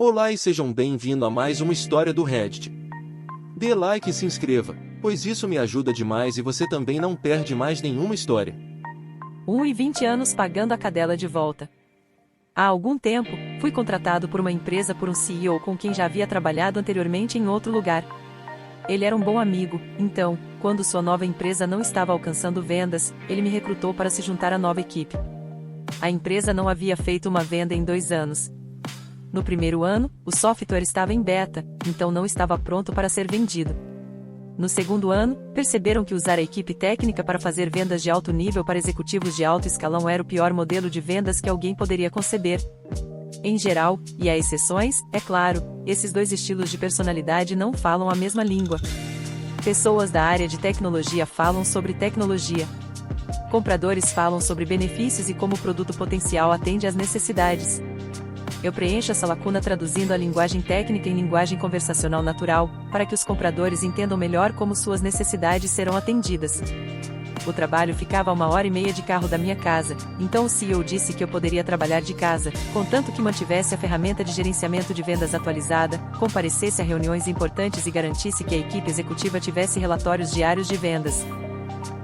Olá e sejam bem-vindos a mais uma história do Reddit. Dê like e se inscreva, pois isso me ajuda demais e você também não perde mais nenhuma história. 1 e 20 anos pagando a cadela de volta. Há algum tempo, fui contratado por uma empresa por um CEO com quem já havia trabalhado anteriormente em outro lugar. Ele era um bom amigo, então, quando sua nova empresa não estava alcançando vendas, ele me recrutou para se juntar à nova equipe. A empresa não havia feito uma venda em 2 anos. No primeiro ano, o software estava em beta, então não estava pronto para ser vendido. No segundo ano, perceberam que usar a equipe técnica para fazer vendas de alto nível para executivos de alto escalão era o pior modelo de vendas que alguém poderia conceber. Em geral, e há exceções, é claro, esses dois estilos de personalidade não falam a mesma língua. Pessoas da área de tecnologia falam sobre tecnologia. Compradores falam sobre benefícios e como o produto potencial atende às necessidades. Eu preencho essa lacuna traduzindo a linguagem técnica em linguagem conversacional natural, para que os compradores entendam melhor como suas necessidades serão atendidas. O trabalho ficava a 1h30 de carro da minha casa, então o CEO disse que eu poderia trabalhar de casa, contanto que mantivesse a ferramenta de gerenciamento de vendas atualizada, comparecesse a reuniões importantes e garantisse que a equipe executiva tivesse relatórios diários de vendas.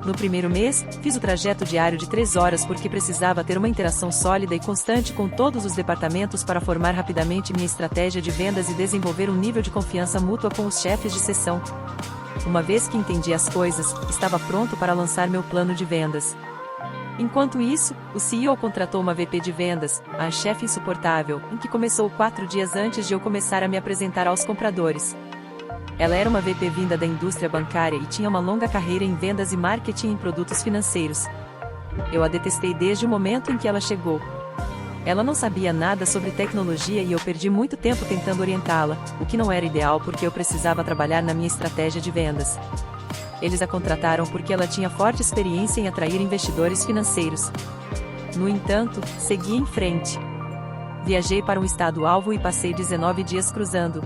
No primeiro mês, fiz o trajeto diário de 3 horas porque precisava ter uma interação sólida e constante com todos os departamentos para formar rapidamente minha estratégia de vendas e desenvolver um nível de confiança mútua com os chefes de seção. Uma vez que entendi as coisas, estava pronto para lançar meu plano de vendas. Enquanto isso, o CEO contratou uma VP de vendas, a chefe insuportável, em que começou 4 dias antes de eu começar a me apresentar aos compradores. Ela era uma VP vinda da indústria bancária e tinha uma longa carreira em vendas e marketing em produtos financeiros. Eu a detestei desde o momento em que ela chegou. Ela não sabia nada sobre tecnologia e eu perdi muito tempo tentando orientá-la, o que não era ideal porque eu precisava trabalhar na minha estratégia de vendas. Eles a contrataram porque ela tinha forte experiência em atrair investidores financeiros. No entanto, segui em frente. Viajei para um estado-alvo e passei 19 dias cruzando.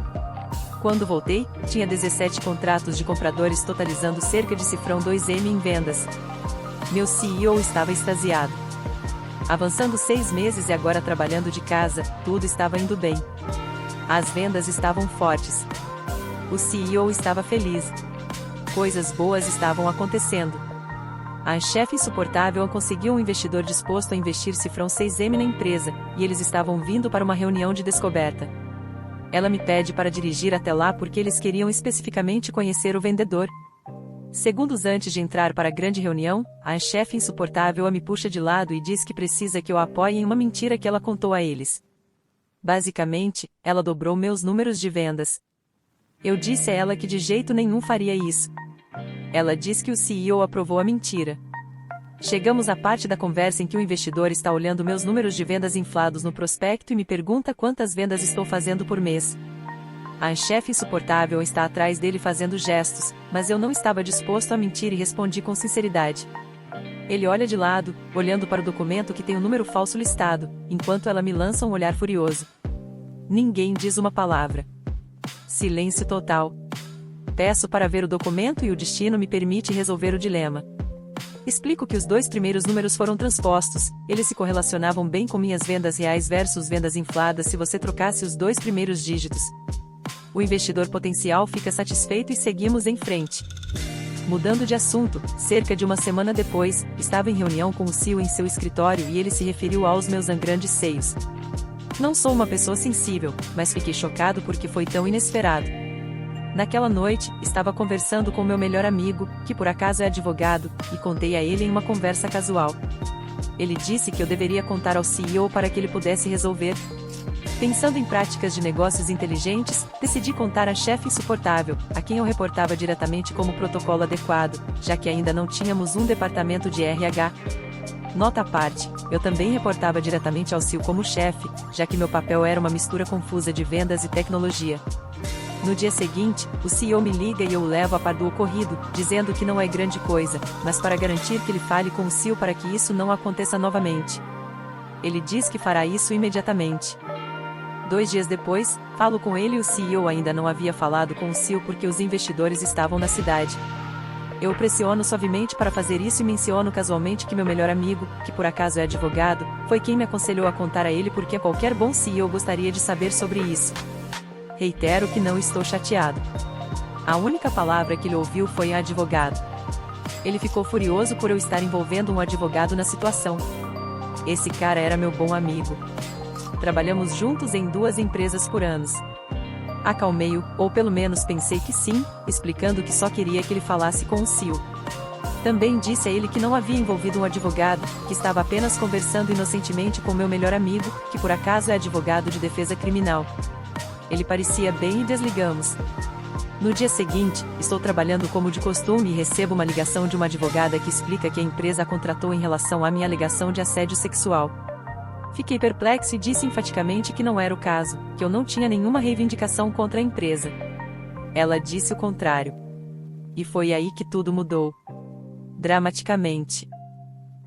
Quando voltei, tinha 17 contratos de compradores totalizando cerca de cifrão 2M em vendas. Meu CEO estava extasiado. Avançando 6 meses e agora trabalhando de casa, tudo estava indo bem. As vendas estavam fortes. O CEO estava feliz. Coisas boas estavam acontecendo. A chefe insuportável conseguiu um investidor disposto a investir cifrão 6M na empresa, e eles estavam vindo para uma reunião de descoberta. Ela me pede para dirigir até lá porque eles queriam especificamente conhecer o vendedor. Segundos antes de entrar para a grande reunião, a chefe insuportável a me puxa de lado e diz que precisa que eu a apoie em uma mentira que ela contou a eles. Basicamente, ela dobrou meus números de vendas. Eu disse a ela que de jeito nenhum faria isso. Ela diz que o CEO aprovou a mentira. Chegamos à parte da conversa em que o investidor está olhando meus números de vendas inflados no prospecto e me pergunta quantas vendas estou fazendo por mês. A chefe insuportável está atrás dele fazendo gestos, mas eu não estava disposto a mentir e respondi com sinceridade. Ele olha de lado, olhando para o documento que tem o número falso listado, enquanto ela me lança um olhar furioso. Ninguém diz uma palavra. Silêncio total. Peço para ver o documento e o destino me permite resolver o dilema. Explico que os 2 primeiros números foram transpostos, eles se correlacionavam bem com minhas vendas reais versus vendas infladas se você trocasse os 2 primeiros dígitos. O investidor potencial fica satisfeito e seguimos em frente. Mudando de assunto, cerca de uma semana depois, estava em reunião com o CEO em seu escritório e ele se referiu aos meus grandes seios. Não sou uma pessoa sensível, mas fiquei chocado porque foi tão inesperado. Naquela noite, estava conversando com meu melhor amigo, que por acaso é advogado, e contei a ele em uma conversa casual. Ele disse que eu deveria contar ao CEO para que ele pudesse resolver. Pensando em práticas de negócios inteligentes, decidi contar à chefe insuportável, a quem eu reportava diretamente como protocolo adequado, já que ainda não tínhamos um departamento de RH. Nota à parte, eu também reportava diretamente ao CEO como chefe, já que meu papel era uma mistura confusa de vendas e tecnologia. No dia seguinte, o CEO me liga e eu o levo a par do ocorrido, dizendo que não é grande coisa, mas para garantir que ele fale com o CEO para que isso não aconteça novamente. Ele diz que fará isso imediatamente. 2 dias depois, falo com ele e o CEO ainda não havia falado com o CEO porque os investidores estavam na cidade. Eu o pressiono suavemente para fazer isso e menciono casualmente que meu melhor amigo, que por acaso é advogado, foi quem me aconselhou a contar a ele porque qualquer bom CEO gostaria de saber sobre isso. Reitero que não estou chateado. A única palavra que ele ouviu foi advogado. Ele ficou furioso por eu estar envolvendo um advogado na situação. Esse cara era meu bom amigo. Trabalhamos juntos em 2 empresas por anos. Acalmei-o, ou pelo menos pensei que sim, explicando que só queria que ele falasse com o CEO. Também disse a ele que não havia envolvido um advogado, que estava apenas conversando inocentemente com meu melhor amigo, que por acaso é advogado de defesa criminal. Ele parecia bem e desligamos. No dia seguinte, estou trabalhando como de costume e recebo uma ligação de uma advogada que explica que a empresa a contratou em relação à minha alegação de assédio sexual. Fiquei perplexo e disse enfaticamente que não era o caso, que eu não tinha nenhuma reivindicação contra a empresa. Ela disse o contrário. E foi aí que tudo mudou. Dramaticamente.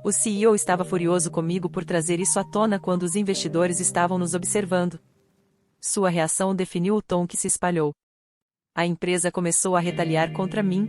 O CEO estava furioso comigo por trazer isso à tona quando os investidores estavam nos observando. Sua reação definiu o tom que se espalhou. A empresa começou a retaliar contra mim.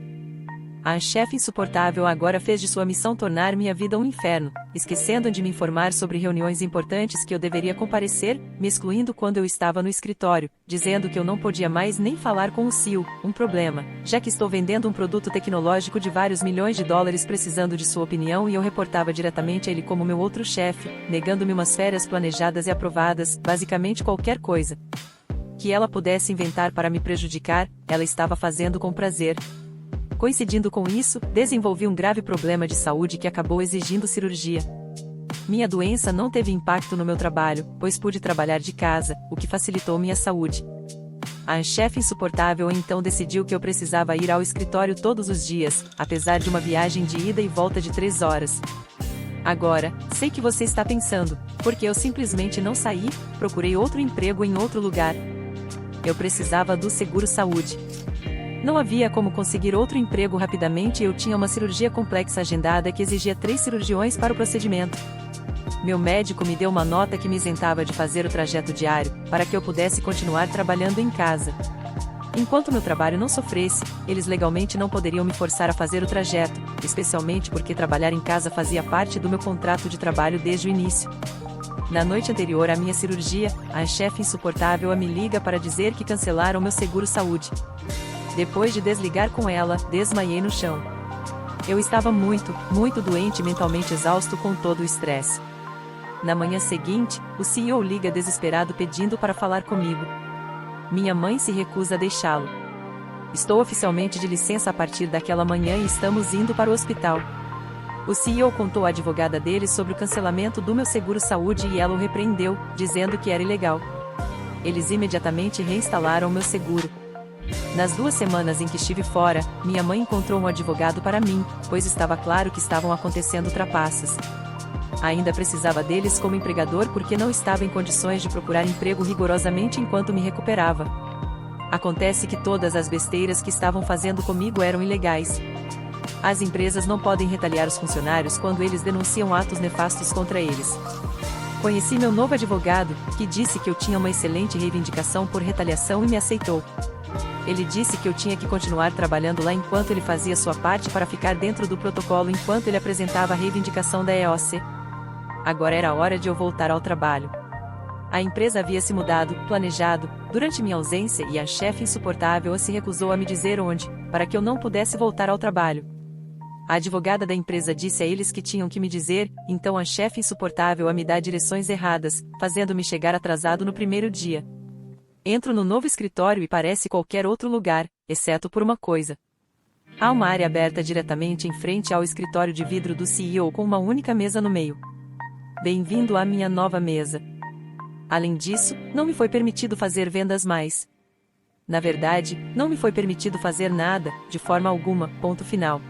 A chefe insuportável agora fez de sua missão tornar minha vida um inferno, esquecendo de me informar sobre reuniões importantes que eu deveria comparecer, me excluindo quando eu estava no escritório, dizendo que eu não podia mais nem falar com o CEO, um problema, já que estou vendendo um produto tecnológico de vários milhões de dólares precisando de sua opinião e eu reportava diretamente a ele como meu outro chefe, negando-me umas férias planejadas e aprovadas, basicamente qualquer coisa que ela pudesse inventar para me prejudicar, ela estava fazendo com prazer. Coincidindo com isso, desenvolvi um grave problema de saúde que acabou exigindo cirurgia. Minha doença não teve impacto no meu trabalho, pois pude trabalhar de casa, o que facilitou minha saúde. A chefe insuportável então decidiu que eu precisava ir ao escritório todos os dias, apesar de uma viagem de ida e volta de 3 horas. Agora, sei que você está pensando, porque eu simplesmente não saí, procurei outro emprego em outro lugar. Eu precisava do seguro-saúde. Não havia como conseguir outro emprego rapidamente e eu tinha uma cirurgia complexa agendada que exigia 3 cirurgiões para o procedimento. Meu médico me deu uma nota que me isentava de fazer o trajeto diário, para que eu pudesse continuar trabalhando em casa. Enquanto meu trabalho não sofresse, eles legalmente não poderiam me forçar a fazer o trajeto, especialmente porque trabalhar em casa fazia parte do meu contrato de trabalho desde o início. Na noite anterior à minha cirurgia, a chefe insuportável me liga para dizer que cancelaram meu seguro-saúde. Depois de desligar com ela, desmaiei no chão. Eu estava muito doente e mentalmente exausto com todo o estresse. Na manhã seguinte, o CEO liga desesperado pedindo para falar comigo. Minha mãe se recusa a deixá-lo. Estou oficialmente de licença a partir daquela manhã e estamos indo para o hospital. O CEO contou à advogada dele sobre o cancelamento do meu seguro-saúde e ela o repreendeu, dizendo que era ilegal. Eles imediatamente reinstalaram meu seguro. Nas 2 semanas em que estive fora, minha mãe encontrou um advogado para mim, pois estava claro que estavam acontecendo trapaças. Ainda precisava deles como empregador porque não estava em condições de procurar emprego rigorosamente enquanto me recuperava. Acontece que todas as besteiras que estavam fazendo comigo eram ilegais. As empresas não podem retaliar os funcionários quando eles denunciam atos nefastos contra eles. Conheci meu novo advogado, que disse que eu tinha uma excelente reivindicação por retaliação e me aceitou. Ele disse que eu tinha que continuar trabalhando lá enquanto ele fazia sua parte para ficar dentro do protocolo enquanto ele apresentava a reivindicação da EOC. Agora era a hora de eu voltar ao trabalho. A empresa havia se mudado, planejado, durante minha ausência e a chefe insuportável se recusou a me dizer onde, para que eu não pudesse voltar ao trabalho. A advogada da empresa disse a eles que tinham que me dizer, então a chefe insuportável me dá direções erradas, fazendo-me chegar atrasado no primeiro dia. Entro no novo escritório e parece qualquer outro lugar, exceto por uma coisa. Há uma área aberta diretamente em frente ao escritório de vidro do CEO com uma única mesa no meio. Bem-vindo à minha nova mesa. Além disso, não me foi permitido fazer vendas mais. Na verdade, não me foi permitido fazer nada, de forma alguma, ponto final.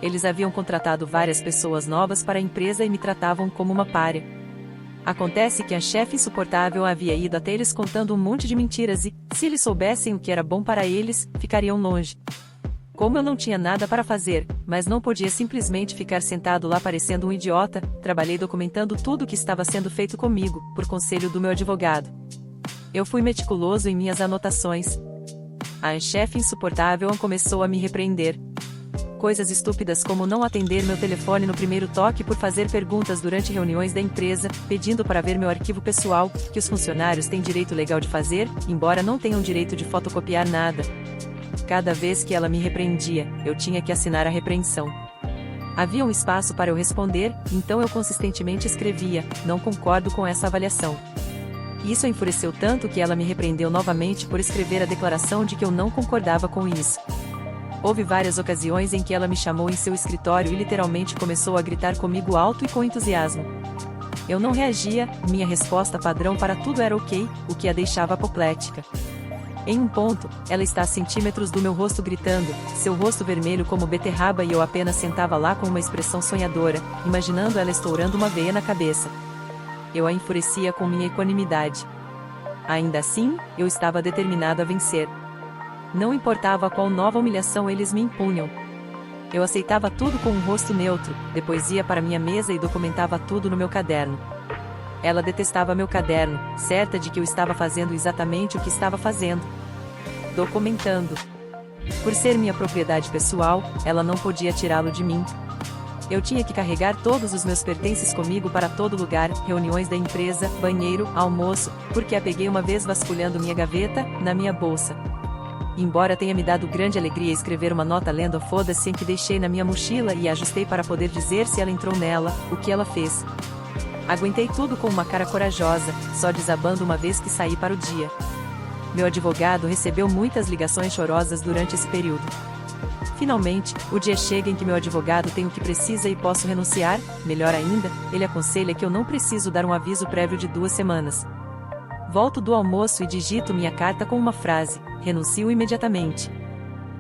Eles haviam contratado várias pessoas novas para a empresa e me tratavam como uma pária. Acontece que a chefe insuportável havia ido até eles contando um monte de mentiras e, se eles soubessem o que era bom para eles, ficariam longe. Como eu não tinha nada para fazer, mas não podia simplesmente ficar sentado lá parecendo um idiota, trabalhei documentando tudo o que estava sendo feito comigo, por conselho do meu advogado. Eu fui meticuloso em minhas anotações. A chefe insuportável começou a me repreender. Coisas estúpidas como não atender meu telefone no primeiro toque por fazer perguntas durante reuniões da empresa, pedindo para ver meu arquivo pessoal, que os funcionários têm direito legal de fazer, embora não tenham direito de fotocopiar nada. Cada vez que ela me repreendia, eu tinha que assinar a repreensão. Havia um espaço para eu responder, então eu consistentemente escrevia: não concordo com essa avaliação. Isso a enfureceu tanto que ela me repreendeu novamente por escrever a declaração de que eu não concordava com isso. Houve várias ocasiões em que ela me chamou em seu escritório e literalmente começou a gritar comigo alto e com entusiasmo. Eu não reagia, minha resposta padrão para tudo era ok, o que a deixava apoplética. Em um ponto, ela está a centímetros do meu rosto gritando, seu rosto vermelho como beterraba, e eu apenas sentava lá com uma expressão sonhadora, imaginando ela estourando uma veia na cabeça. Eu a enfurecia com minha equanimidade. Ainda assim, eu estava determinado a vencer. Não importava qual nova humilhação eles me impunham. Eu aceitava tudo com um rosto neutro, depois ia para minha mesa e documentava tudo no meu caderno. Ela detestava meu caderno, certa de que eu estava fazendo exatamente o que estava fazendo. Documentando. Por ser minha propriedade pessoal, ela não podia tirá-lo de mim. Eu tinha que carregar todos os meus pertences comigo para todo lugar, reuniões da empresa, banheiro, almoço, porque a peguei uma vez vasculhando minha gaveta, na minha bolsa. Embora tenha me dado grande alegria escrever uma nota lendo a foda-se em que deixei na minha mochila e ajustei para poder dizer se ela entrou nela, o que ela fez. Aguentei tudo com uma cara corajosa, só desabando uma vez que saí para o dia. Meu advogado recebeu muitas ligações chorosas durante esse período. Finalmente, o dia chega em que meu advogado tem o que precisa e posso renunciar. Melhor ainda, ele aconselha que eu não preciso dar um aviso prévio de 2 semanas. Volto do almoço e digito minha carta com uma frase: renuncio imediatamente.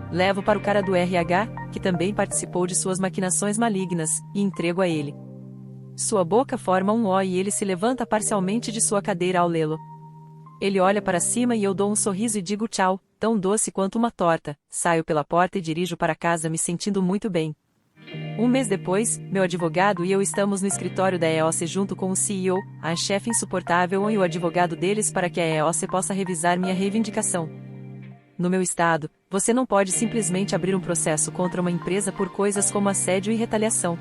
Levo para o cara do RH, que também participou de suas maquinações malignas, e entrego a ele. Sua boca forma um O e ele se levanta parcialmente de sua cadeira ao lê-lo. Ele olha para cima e eu dou um sorriso e digo tchau, tão doce quanto uma torta. Saio pela porta e dirijo para casa me sentindo muito bem. Um mês depois, meu advogado e eu estamos no escritório da EOC junto com o CEO, a chefe insuportável e o advogado deles para que a EOC possa revisar minha reivindicação. No meu estado, você não pode simplesmente abrir um processo contra uma empresa por coisas como assédio e retaliação.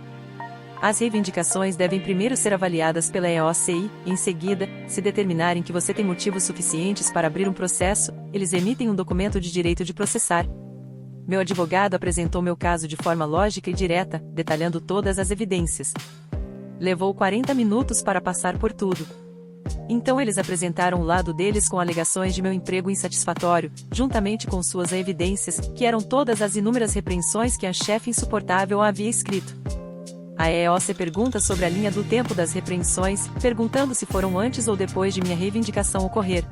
As reivindicações devem primeiro ser avaliadas pela EOC e, em seguida, se determinarem que você tem motivos suficientes para abrir um processo, eles emitem um documento de direito de processar. Meu advogado apresentou meu caso de forma lógica e direta, detalhando todas as evidências. Levou 40 minutos para passar por tudo. Então eles apresentaram o lado deles com alegações de meu emprego insatisfatório, juntamente com suas evidências, que eram todas as inúmeras repreensões que a chefe insuportável havia escrito. A EOC pergunta sobre a linha do tempo das repreensões, perguntando se foram antes ou depois de minha reivindicação ocorrer.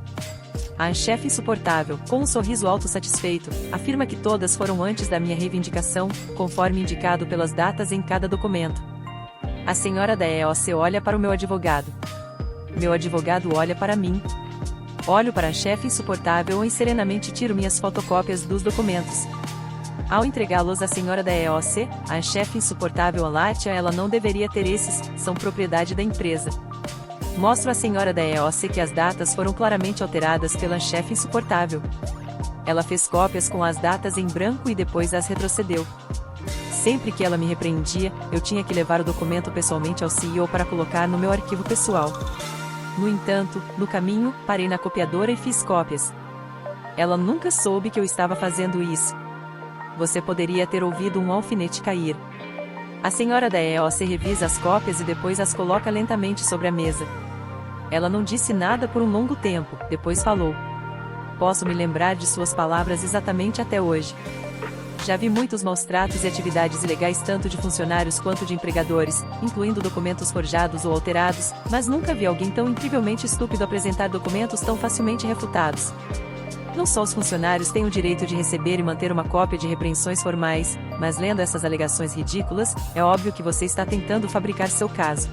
A chefe insuportável, com um sorriso autossatisfeito, afirma que todas foram antes da minha reivindicação, conforme indicado pelas datas em cada documento. A senhora da EOC olha para o meu advogado. Meu advogado olha para mim. Olho para a chefe insuportável e serenamente tiro minhas fotocópias dos documentos. Ao entregá-los à senhora da EOC, a chefe insuportável Alatia, ela não deveria ter esses, são propriedade da empresa. Mostro à senhora da EOC que as datas foram claramente alteradas pela chefe insuportável. Ela fez cópias com as datas em branco e depois as retrocedeu. Sempre que ela me repreendia, eu tinha que levar o documento pessoalmente ao CEO para colocar no meu arquivo pessoal. No entanto, no caminho, parei na copiadora e fiz cópias. Ela nunca soube que eu estava fazendo isso. Você poderia ter ouvido um alfinete cair. A senhora da EOC revisa as cópias e depois as coloca lentamente sobre a mesa. Ela não disse nada por um longo tempo, depois falou. Posso me lembrar de suas palavras exatamente até hoje. Já vi muitos maus-tratos e atividades ilegais tanto de funcionários quanto de empregadores, incluindo documentos forjados ou alterados, mas nunca vi alguém tão incrivelmente estúpido apresentar documentos tão facilmente refutados. Não só os funcionários têm o direito de receber e manter uma cópia de repreensões formais, mas lendo essas alegações ridículas, é óbvio que você está tentando fabricar seu caso.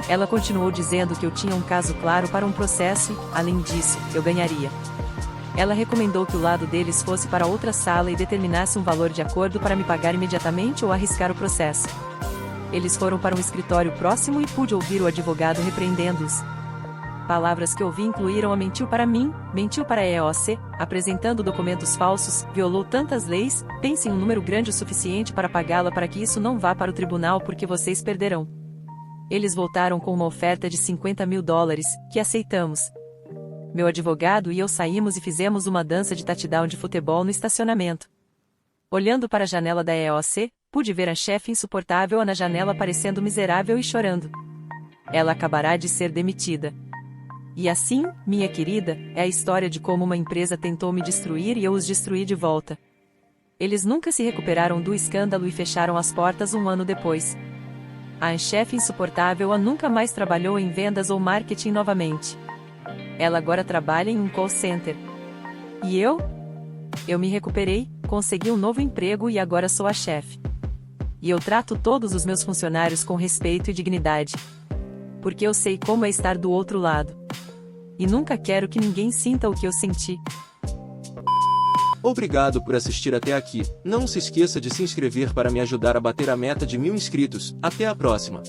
Ela continuou dizendo que eu tinha um caso claro para um processo e, além disso, eu ganharia. Ela recomendou que o lado deles fosse para outra sala e determinasse um valor de acordo para me pagar imediatamente ou arriscar o processo. Eles foram para um escritório próximo e pude ouvir o advogado repreendendo-os. Palavras que ouvi incluíram a mentiu para mim, mentiu para a EOC, apresentando documentos falsos, violou tantas leis, pense em um número grande o suficiente para pagá-la para que isso não vá para o tribunal porque vocês perderão. Eles voltaram com uma oferta de $50.000, que aceitamos. Meu advogado e eu saímos e fizemos uma dança de touchdown de futebol no estacionamento. Olhando para a janela da EOC, pude ver a chefe insuportável na janela parecendo miserável e chorando. Ela acabará de ser demitida. E assim, minha querida, é a história de como uma empresa tentou me destruir e eu os destruí de volta. Eles nunca se recuperaram do escândalo e fecharam as portas um ano depois. A chefe insuportável nunca mais trabalhou em vendas ou marketing novamente. Ela agora trabalha em um call center. E eu? Eu me recuperei, consegui um novo emprego e agora sou a chefe. E eu trato todos os meus funcionários com respeito e dignidade. Porque eu sei como é estar do outro lado. E nunca quero que ninguém sinta o que eu senti. Obrigado por assistir até aqui. Não se esqueça de se inscrever para me ajudar a bater a meta de 1000 inscritos. Até a próxima!